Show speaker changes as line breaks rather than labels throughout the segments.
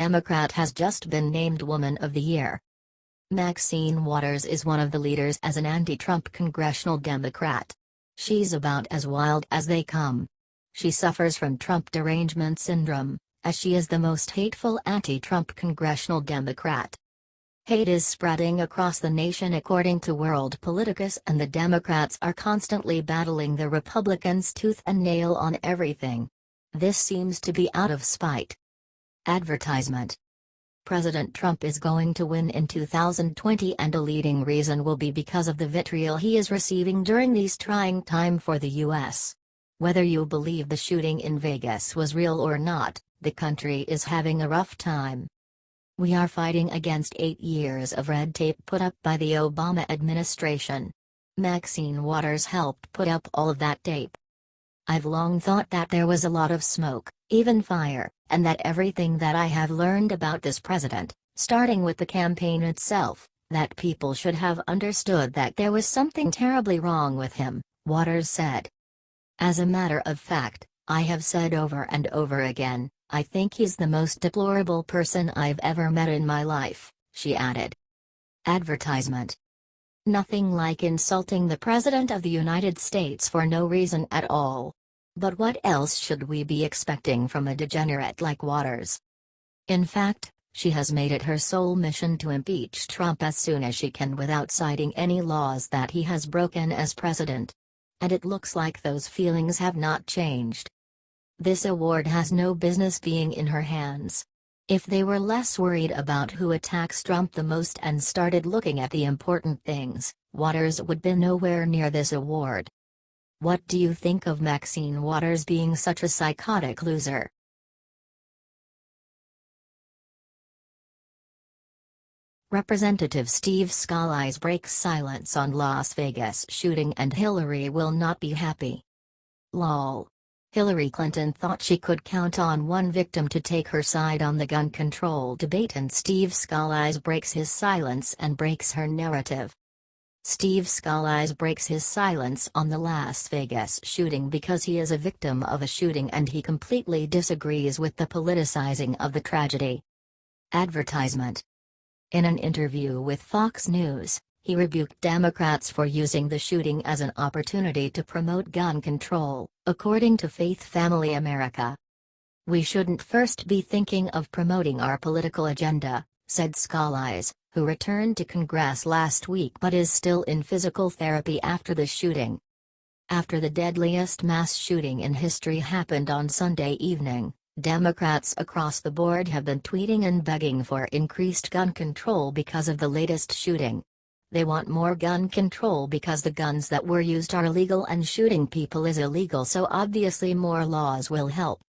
Democrat has just been named Woman of the Year. Maxine Waters is one of the leaders as an anti-Trump congressional Democrat. She's about as wild as they come. She suffers from Trump derangement syndrome, as she is the most hateful anti-Trump congressional Democrat. Hate is spreading across the nation according to World Politicus, and the Democrats are constantly battling the Republicans tooth and nail on everything. This seems to be out of spite. Advertisement. President Trump is going to win in 2020, and a leading reason will be because of the vitriol he is receiving during these trying times for the U.S. Whether you believe the shooting in Vegas was real or not, the country is having a rough time. We are fighting against 8 years of red tape put up by the Obama administration. Maxine Waters helped put up all of that tape. I've long thought that there was a lot of smoke, even fire, and that everything that I have learned about this president, starting with the campaign itself, that people should have understood that there was something terribly wrong with him, Waters said. As a matter of fact, I have said over and over again, I think he's the most deplorable person I've ever met in my life, she added. Advertisement. Nothing like insulting the President of the United States for no reason at all. But what else should we be expecting from a degenerate like Waters? In fact, she has made it her sole mission to impeach Trump as soon as she can without citing any laws that he has broken as president. And it looks like those feelings have not changed. This award has no business being in her hands. If they were less worried about who attacks Trump the most and started looking at the important things, Waters would be nowhere near this award. What do you think of Maxine Waters being such a psychotic loser? Representative Steve Scalise breaks silence on Las Vegas shooting and Hillary will not be happy. Lol. Hillary Clinton thought she could count on one victim to take her side on the gun control debate, and Steve Scalise breaks his silence and breaks her narrative. Steve Scalise breaks his silence on the Las Vegas shooting because he is a victim of a shooting and he completely disagrees with the politicizing of the tragedy. Advertisement. In an interview with Fox News, he rebuked Democrats for using the shooting as an opportunity to promote gun control, according to Faith Family America. We shouldn't first be thinking of promoting our political agenda, said Scalise, who returned to Congress last week but is still in physical therapy after the shooting. After the deadliest mass shooting in history happened on Sunday evening, Democrats across the board have been tweeting and begging for increased gun control because of the latest shooting. They want more gun control because the guns that were used are legal and shooting people is illegal, so obviously more laws will help.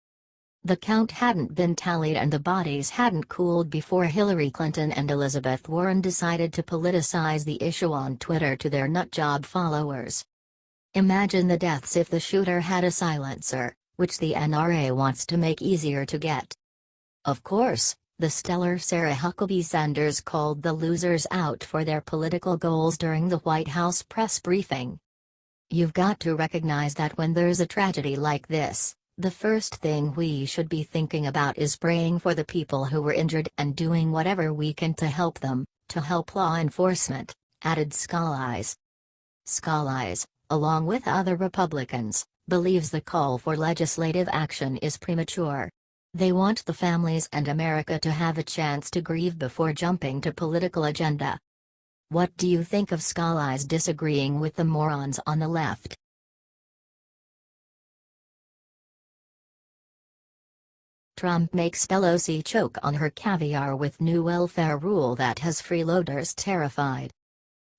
The count hadn't been tallied and the bodies hadn't cooled before Hillary Clinton and Elizabeth Warren decided to politicize the issue on Twitter to their nutjob followers. Imagine the deaths if the shooter had a silencer, which the NRA wants to make easier to get. Of course, the stellar Sarah Huckabee Sanders called the losers out for their political goals during the White House press briefing. You've got to recognize that when there's a tragedy like this, the first thing we should be thinking about is praying for the people who were injured and doing whatever we can to help them, to help law enforcement, added Scalise. Scalise, along with other Republicans, believes the call for legislative action is premature. They want the families and America to have a chance to grieve before jumping to political agenda. What do you think of Scalise disagreeing with the morons on the left? Trump makes Pelosi choke on her caviar with new welfare rule that has freeloaders terrified.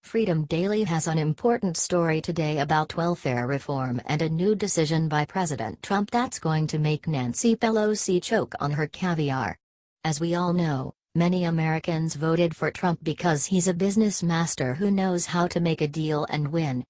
Freedom Daily has an important story today about welfare reform and a new decision by President Trump that's going to make Nancy Pelosi choke on her caviar. As we all know, many Americans voted for Trump because he's a business master who knows how to make a deal and win.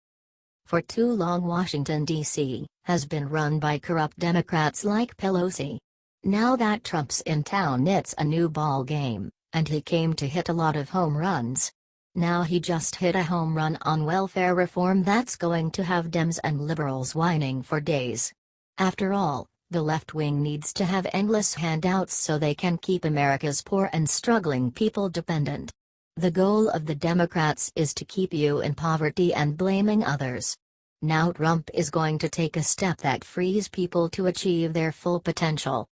For too long Washington, D.C., has been run by corrupt Democrats like Pelosi. Now that Trump's in town, it's a new ball game, and he came to hit a lot of home runs. Now he just hit a home run on welfare reform that's going to have Dems and liberals whining for days. After all, The left wing needs to have endless handouts so they can keep America's poor and struggling people dependent. The goal of the Democrats is to keep you in poverty and blaming others. Now Trump is going to take a step that frees people to achieve their full potential.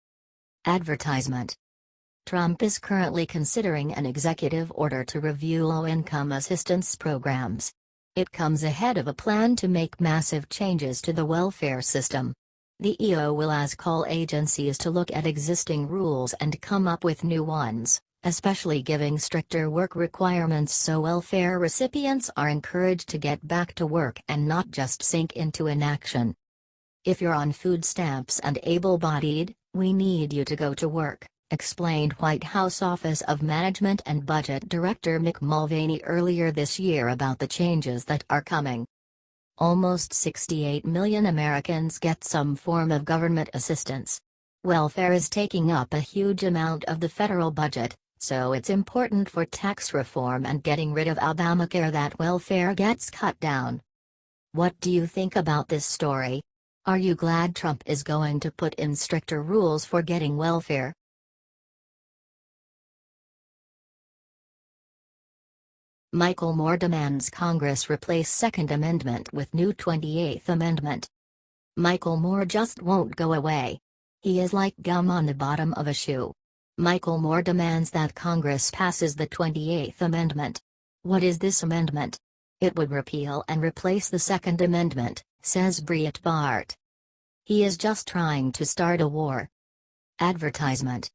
Advertisement. Trump is currently considering an executive order to review low-income assistance programs. It comes ahead of a plan to make massive changes to the welfare system. The EO will ask all agencies to look at existing rules and come up with new ones, especially giving stricter work requirements so welfare recipients are encouraged to get back to work and not just sink into inaction. If you're on food stamps and able-bodied, we need you to go to work, explained White House Office of Management and Budget Director Mick Mulvaney earlier this year about the changes that are coming. Almost 68 million Americans get some form of government assistance. Welfare is taking up a huge amount of the federal budget, so it's important for tax reform and getting rid of Obamacare that welfare gets cut down. What do you think about this story? Are you glad Trump is going to put in stricter rules for getting welfare? Michael Moore demands Congress replace Second Amendment with new 28th Amendment. Michael Moore just won't go away. He is like gum on the bottom of a shoe. Michael Moore demands that Congress passes the 28th Amendment. What is this amendment? It would repeal and replace the Second Amendment, says Breitbart. He is just trying to start a war. Advertisement.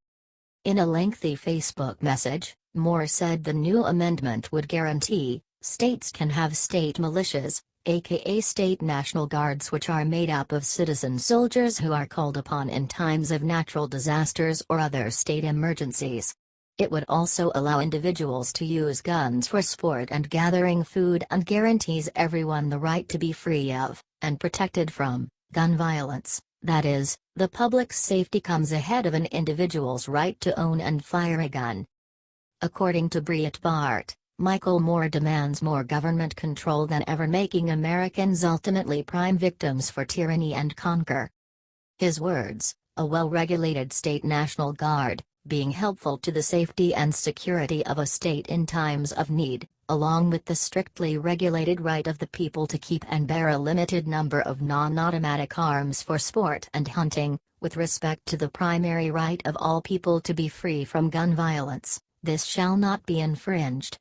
In a lengthy Facebook message, Moore said the new amendment would guarantee, states can have state militias, aka state National Guards, which are made up of citizen soldiers who are called upon in times of natural disasters or other state emergencies. It would also allow individuals to use guns for sport and gathering food and guarantees everyone the right to be free of, and protected from, gun violence. That is, the public's safety comes ahead of an individual's right to own and fire a gun. According to Breitbart, Michael Moore demands more government control than ever, making Americans ultimately prime victims for tyranny and conquer. His words, a well-regulated state National Guard, being helpful to the safety and security of a state in times of need, along with the strictly regulated right of the people to keep and bear a limited number of non-automatic arms for sport and hunting, with respect to the primary right of all people to be free from gun violence, this shall not be infringed.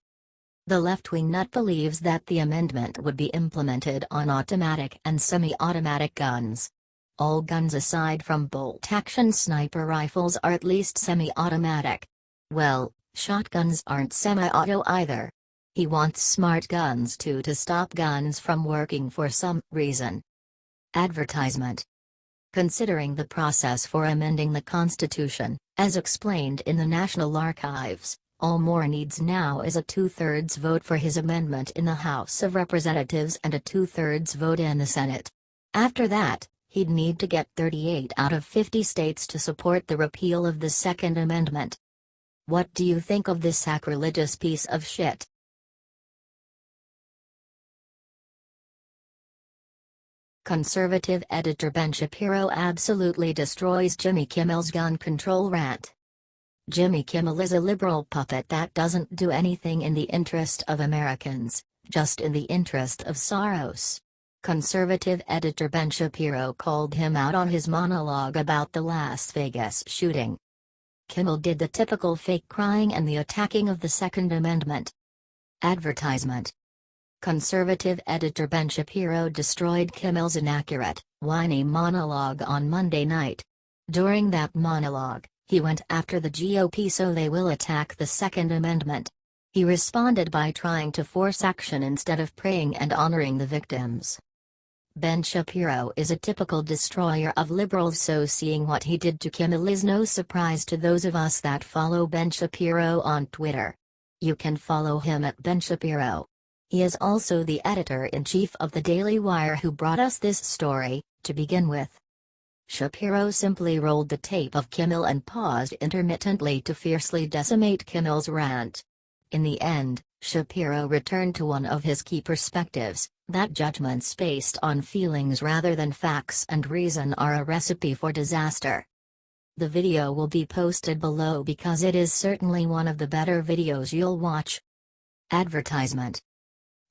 The left-wing nut believes that the amendment would be implemented on automatic and semi-automatic guns. All guns aside from bolt-action sniper rifles are at least semi-automatic. Well, shotguns aren't semi-auto either. He wants smart guns too to stop guns from working for some reason. Advertisement. Considering the process for amending the Constitution, as explained in the National Archives, all Moore needs now is a 2/3 vote for his amendment in the House of Representatives and a 2/3 vote in the Senate. After that, he'd need to get 38 out of 50 states to support the repeal of the Second Amendment. What do you think of this sacrilegious piece of shit? Conservative editor Ben Shapiro absolutely destroys Jimmy Kimmel's gun control rant. Jimmy Kimmel is a liberal puppet that doesn't do anything in the interest of Americans, just in the interest of Soros. Conservative editor Ben Shapiro called him out on his monologue about the Las Vegas shooting. Kimmel did the typical fake crying and the attacking of the Second Amendment. Advertisement. Conservative editor Ben Shapiro destroyed Kimmel's inaccurate, whiny monologue on Monday night. During that monologue, he went after the GOP so they will attack the Second Amendment. He responded by trying to force action instead of praying and honoring the victims. Ben Shapiro is a typical destroyer of liberals, so seeing what he did to Kimmel is no surprise to those of us that follow Ben Shapiro on Twitter. You can follow him at Ben Shapiro. He is also the editor-in-chief of the Daily Wire who brought us this story, to begin with. Shapiro simply rolled the tape of Kimmel and paused intermittently to fiercely decimate Kimmel's rant. In the end, Shapiro returned to one of his key perspectives, that judgments based on feelings rather than facts and reason are a recipe for disaster. The video will be posted below because it is certainly one of the better videos you'll watch. Advertisement.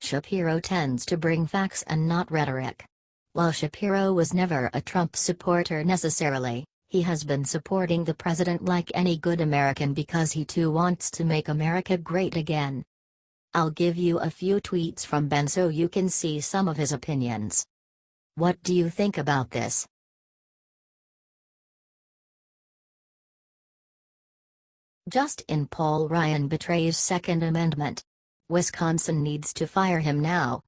Shapiro tends to bring facts and not rhetoric. While Shapiro was never a Trump supporter necessarily, he has been supporting the president like any good American because he too wants to make America great again. I'll give you a few tweets from Ben so you can see some of his opinions. What do you think about this? Just in: Paul Ryan betrays Second Amendment. Wisconsin needs to fire him now.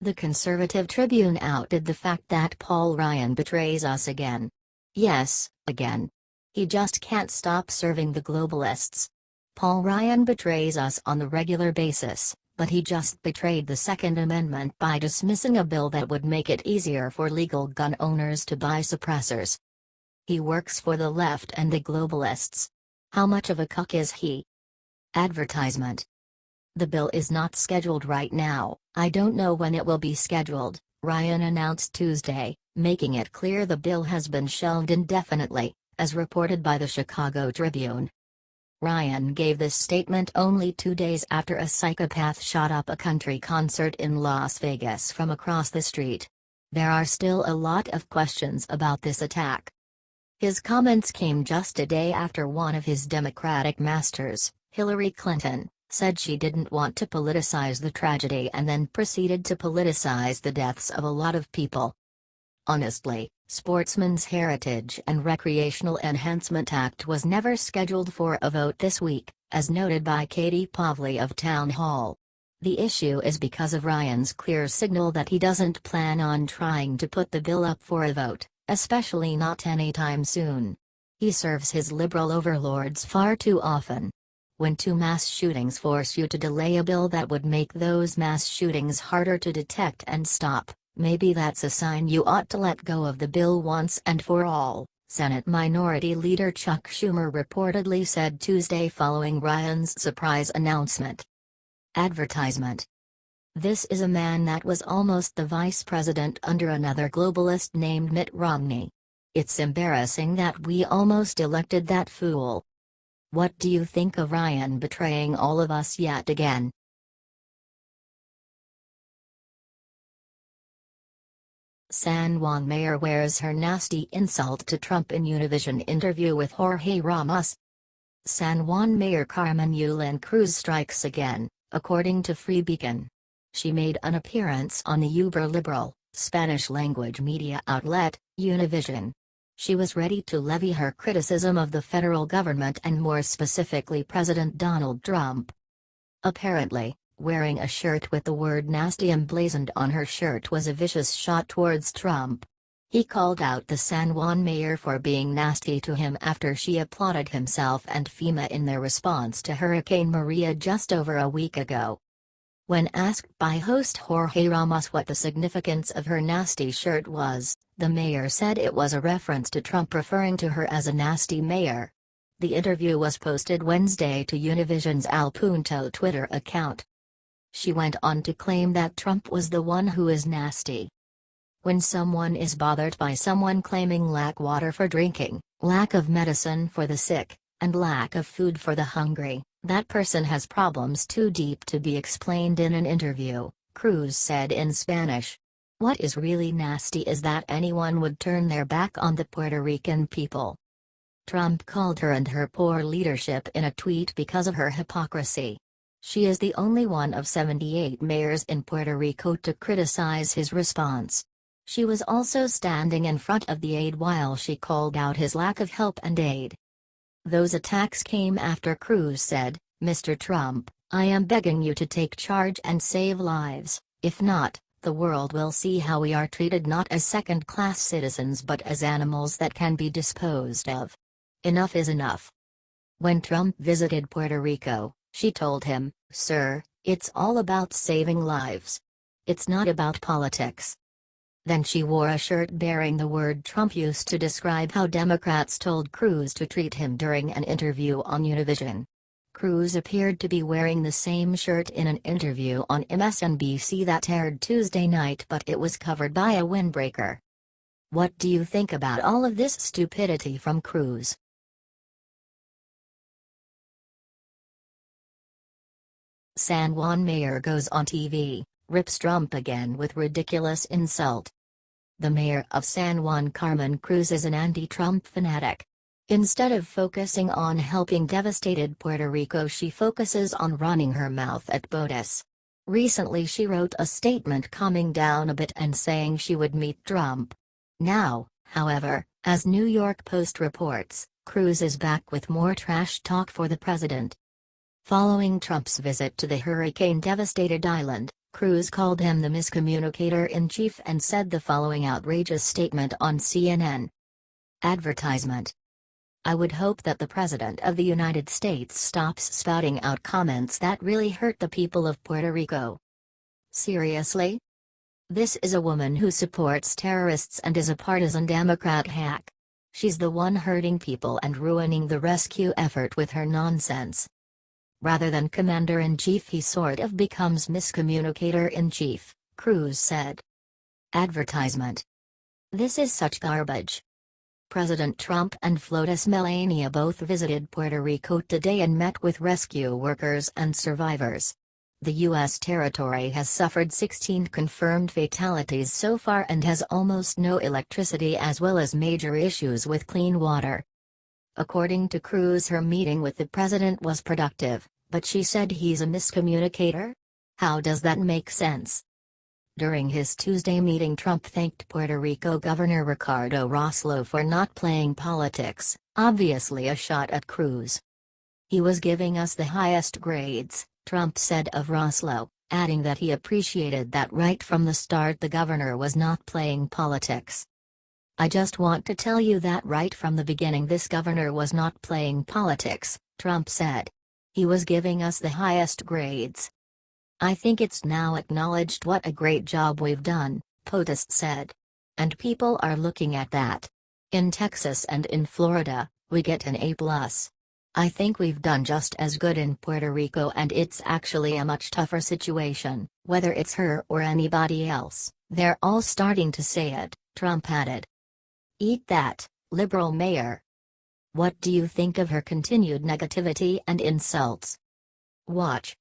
The Conservative Tribune outed the fact that Paul Ryan betrays us again. Yes, again. He just can't stop serving the globalists. Paul Ryan betrays us on the regular basis, but he just betrayed the Second Amendment by dismissing a bill that would make it easier for legal gun owners to buy suppressors. He works for the left and the globalists. How much of a cuck is he? Advertisement. The bill is not scheduled right now. I don't know when it will be scheduled, Ryan announced Tuesday, making it clear the bill has been shelved indefinitely, as reported by the Chicago Tribune. Ryan gave this statement only 2 days after a psychopath shot up a country concert in Las Vegas from across the street. There are still a lot of questions about this attack. His comments came just a day after one of his Democratic masters, Hillary Clinton, said she didn't want to politicize the tragedy and then proceeded to politicize the deaths of a lot of people. Honestly, Sportsmen's Heritage and Recreational Enhancement Act was never scheduled for a vote this week, as noted by Katie Pavley of Town Hall. The issue is because of Ryan's clear signal that he doesn't plan on trying to put the bill up for a vote, especially not anytime soon. He serves his liberal overlords far too often. When 2 mass shootings force you to delay a bill that would make those mass shootings harder to detect and stop, maybe that's a sign you ought to let go of the bill once and for all, Senate Minority Leader Chuck Schumer reportedly said Tuesday following Ryan's surprise announcement. Advertisement. This is a man that was almost the vice president under another globalist named Mitt Romney. It's embarrassing that we almost elected that fool. What do you think of Ryan betraying all of us yet again? San Juan mayor wears her nasty insult to Trump in Univision interview with Jorge Ramos. San Juan Mayor Carmen Yulín Cruz strikes again, according to Free Beacon. She made an appearance on the uber-liberal, Spanish-language media outlet, Univision. She was ready to levy her criticism of the federal government and more specifically President Donald Trump. Apparently, wearing a shirt with the word nasty emblazoned on her shirt was a vicious shot towards Trump. He called out the San Juan mayor for being nasty to him after she applauded himself and FEMA in their response to Hurricane Maria just over a week ago. When asked by host Jorge Ramos what the significance of her nasty shirt was, the mayor said it was a reference to Trump referring to her as a nasty mayor. The interview was posted Wednesday to Univision's Al Punto Twitter account. She went on to claim that Trump was the one who is nasty. When someone is bothered by someone claiming lack water for drinking, lack of medicine for the sick, and lack of food for the hungry, that person has problems too deep to be explained in an interview, Cruz said in Spanish. What is really nasty is that anyone would turn their back on the Puerto Rican people. Trump called her and her poor leadership in a tweet because of her hypocrisy. She is the only one of 78 mayors in Puerto Rico to criticize his response. She was also standing in front of the aide while she called out his lack of help and aid. Those attacks came after Cruz said, "Mr. Trump, I am begging you to take charge and save lives, if not, the world will see how we are treated not as second-class citizens but as animals that can be disposed of. Enough is enough." When Trump visited Puerto Rico, she told him, "Sir, it's all about saving lives. It's not about politics." Then she wore a shirt bearing the word Trump used to describe how Democrats told Cruz to treat him during an interview on Univision. Cruz appeared to be wearing the same shirt in an interview on MSNBC that aired Tuesday night, but it was covered by a windbreaker. What do you think about all of this stupidity from Cruz? San Juan mayor goes on TV, rips Trump again with ridiculous insult. The mayor of San Juan, Carmen Cruz, is an anti-Trump fanatic. Instead of focusing on helping devastated Puerto Rico, she focuses on running her mouth at POTUS. Recently she wrote a statement calming down a bit and saying she would meet Trump. Now, however, as New York Post reports, Cruz is back with more trash talk for the president. Following Trump's visit to the hurricane-devastated island, Cruz called him the miscommunicator-in-chief and said the following outrageous statement on CNN. Advertisement. I would hope that the President of the United States stops spouting out comments that really hurt the people of Puerto Rico. Seriously? This is a woman who supports terrorists and is a partisan Democrat hack. She's the one hurting people and ruining the rescue effort with her nonsense. Rather than commander-in-chief, he sort of becomes miscommunicator-in-chief, Cruz said. Advertisement. This is such garbage. President Trump and FLOTUS Melania both visited Puerto Rico today and met with rescue workers and survivors. The U.S. territory has suffered 16 confirmed fatalities so far and has almost no electricity as well as major issues with clean water. According to Cruz, her meeting with the president was productive, but she said he's a miscommunicator? How does that make sense? During his Tuesday meeting, Trump thanked Puerto Rico Governor Ricardo Rossello for not playing politics, obviously a shot at Cruz. He was giving us the highest grades, Trump said of Rossello, adding that he appreciated that right from the start the governor was not playing politics. I just want to tell you that right from the beginning this governor was not playing politics, Trump said. He was giving us the highest grades. I think it's now acknowledged what a great job we've done, POTUS said. And people are looking at that. In Texas and in Florida, we get an A+. I think we've done just as good in Puerto Rico, and it's actually a much tougher situation, whether it's her or anybody else. They're all starting to say it, Trump added. Eat that, liberal mayor. What do you think of her continued negativity and insults? Watch.